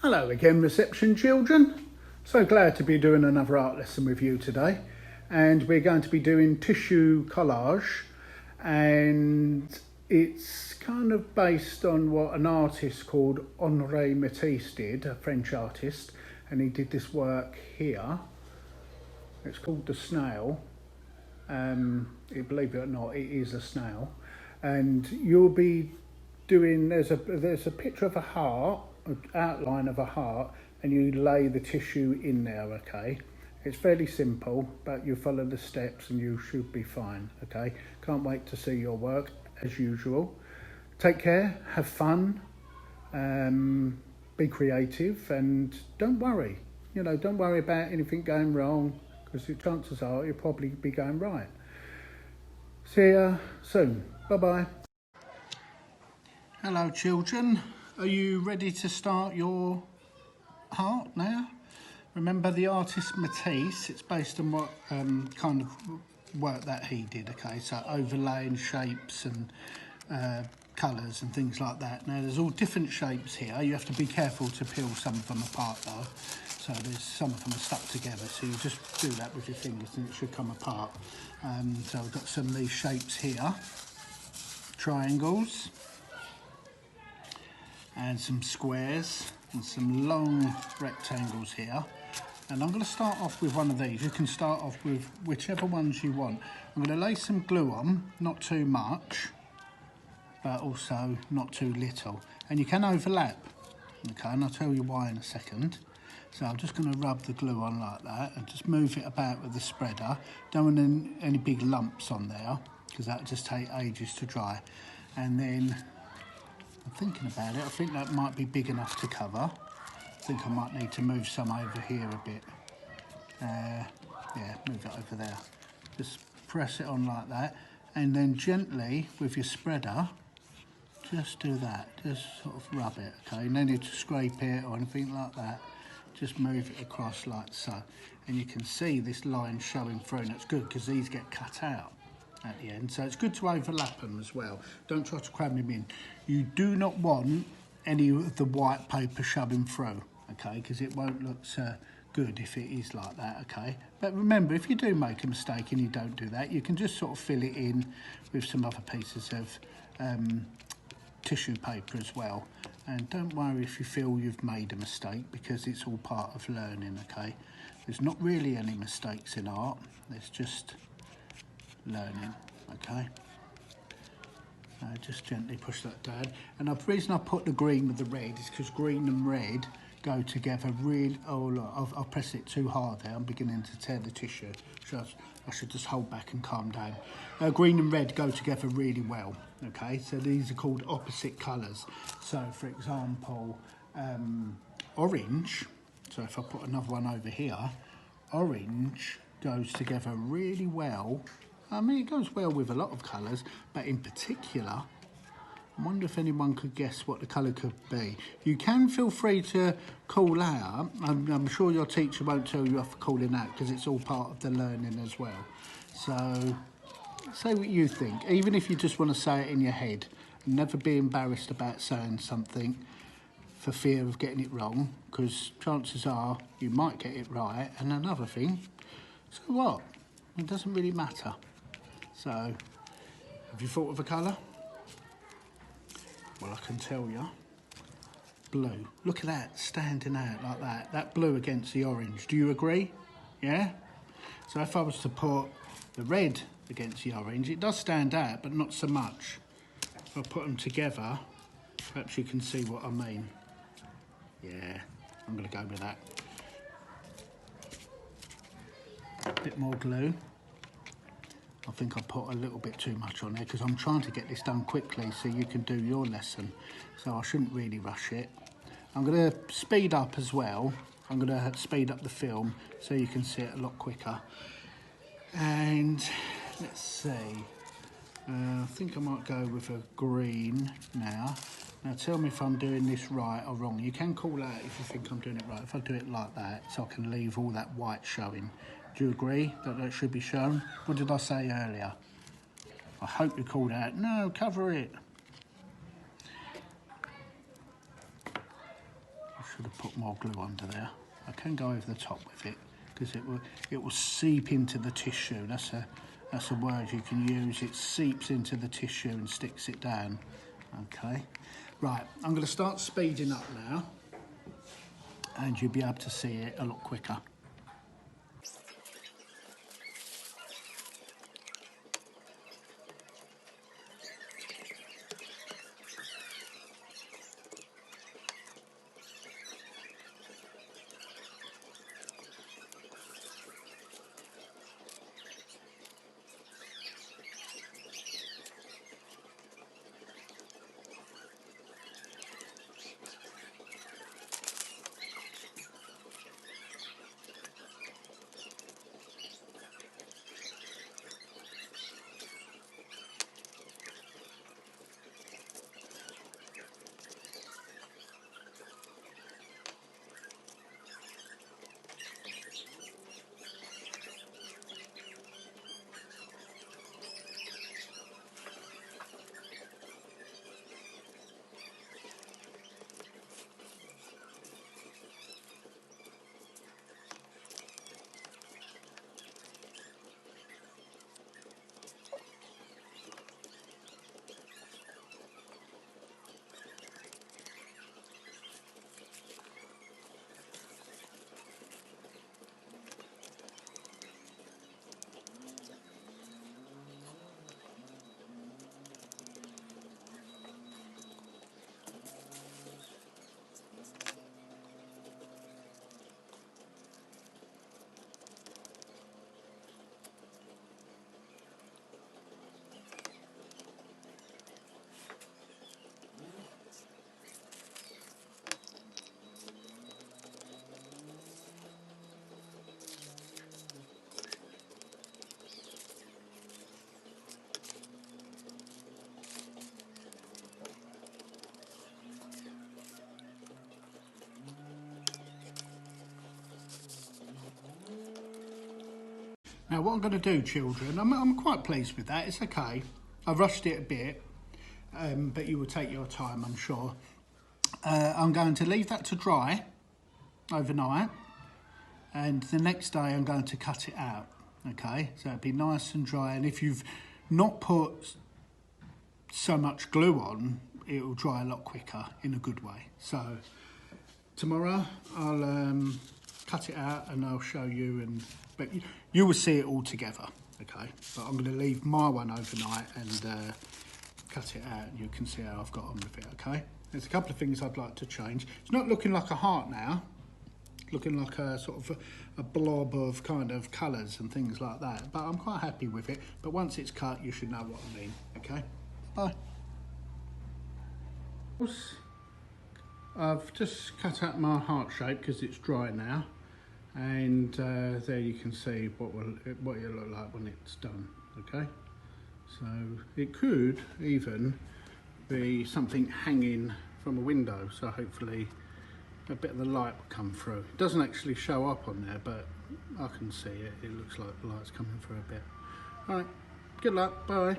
Hello again, reception children. So glad to be doing another art lesson with you today. And we're going to be doing tissue collage, and it's kind of based on what an artist called Henri Matisse did, a French artist, and he did this work here. It's called The Snail. Believe it or not, it is a snail. And you'll be doing, there's a picture of a heart, an outline of a heart, and you lay the tissue in there, okay? It's fairly simple, but you follow the steps and you should be fine, okay? Can't wait to see your work, as usual. Take care, have fun, be creative, and don't worry. Don't worry about anything going wrong, because the chances are you'll probably be going right. See you soon. Bye-bye. Hello, children. Are you ready to start your heart now? Remember the artist Matisse, it's based on what kind of work that he did, okay? So overlaying shapes and colours and things like that. Now there's all different shapes here. You have to be careful to peel some of them apart though. So there's some of them are stuck together, so you just do that with your fingers and it should come apart. So we've got some of these shapes here, triangles, and some squares and some long rectangles here. And I'm going to start off with one of these. You can start off with whichever ones you want. I'm going to lay some glue on, not too much, but also not too little. And you can overlap, okay, and I'll tell you why in a second. So I'm just going to rub the glue on like that and just move it about with the spreader. Don't want any big lumps on there, because that'll just take ages to dry. And then I'm thinking about it, I think that might be big enough to cover. I think I might need to move some over here a bit. Yeah, move it over there. Just press it on like that, and then gently with your spreader, just do that. Just sort of rub it, okay? No need to scrape it or anything like that. Just move it across like so. And you can see this line showing through, and it's good because these get cut out at the end, so it's good to overlap them as well. Don't try to cram them in. You do not want any of the white paper shoving through, okay, because it won't look so good if it is like that, okay? But remember, if you do make a mistake and you don't do that, you can just sort of fill it in with some other pieces of tissue paper as well. And don't worry if you feel you've made a mistake, because it's all part of learning, okay? There's not really any mistakes in art, there's just learning, okay? Just gently push that down. And the reason I put the green with the red is because green and red go together really. Oh look, I've pressed it too hard there. I'm beginning to tear the tissue. So I should just hold back and calm down. Green and red go together really well, okay? So these are called opposite colours. So for example, orange, so if I put another one over here, orange goes together really well. I mean, it goes well with a lot of colours, but in particular, I wonder if anyone could guess what the colour could be. You can feel free to call out. I'm sure your teacher won't tell you off for calling out, because it's all part of the learning as well. So, say what you think, even if you just want to say it in your head. Never be embarrassed about saying something for fear of getting it wrong, because chances are you might get it right. And another thing, so what? It doesn't really matter. So, have you thought of a colour? Well, I can tell you. Blue. Look at that, standing out like that. That blue against the orange. Do you agree? Yeah? So if I was to put the red against the orange, it does stand out, but not so much. If I put them together, perhaps you can see what I mean. Yeah, I'm going to go with that. A bit more glue. I think I put a little bit too much on there because I'm trying to get this done quickly so you can do your lesson. So I shouldn't really rush it. I'm going to speed up as well. I'm going to speed up the film so you can see it a lot quicker. And let's see. I think I might go with a green now. Now tell me if I'm doing this right or wrong. You can call out if you think I'm doing it right. If I do it like that, so I can leave all that white showing. Do you agree that that should be shown? What did I say earlier? I hope you called out. No, cover it. should have put more glue under there. I can go over the top with it because it will seep into the tissue. That's a word you can use. It seeps into the tissue and sticks it down. Okay, right, I'm going to start speeding up now and you'll be able to see it a lot quicker. Now what I'm going to do, children, I'm quite pleased with that. It's okay. I rushed it a bit, but you will take your time, I'm sure. I'm going to leave that to dry overnight, and the next day I'm going to cut it out. Okay, so it'll be nice and dry, and if you've not put so much glue on, it will dry a lot quicker in a good way. So tomorrow I'll cut it out and I'll show you, but you will see it all together. Okay, but I'm going to leave my one overnight and cut it out, and you can see how I've got on with it. Okay, there's a couple of things I'd like to change. It's not looking like a heart now, looking like a sort of a blob of kind of colours and things like that, but I'm quite happy with it. But once it's cut, you should know what I mean. Okay, bye. I've just cut out my heart shape because it's dry now, and there you can see what it'll look like when it's done. Okay, so it could even be something hanging from a window, so hopefully a bit of the light will come through. It doesn't actually show up on there, but I can see it. It looks like the light's coming through a bit. All right, good luck, bye.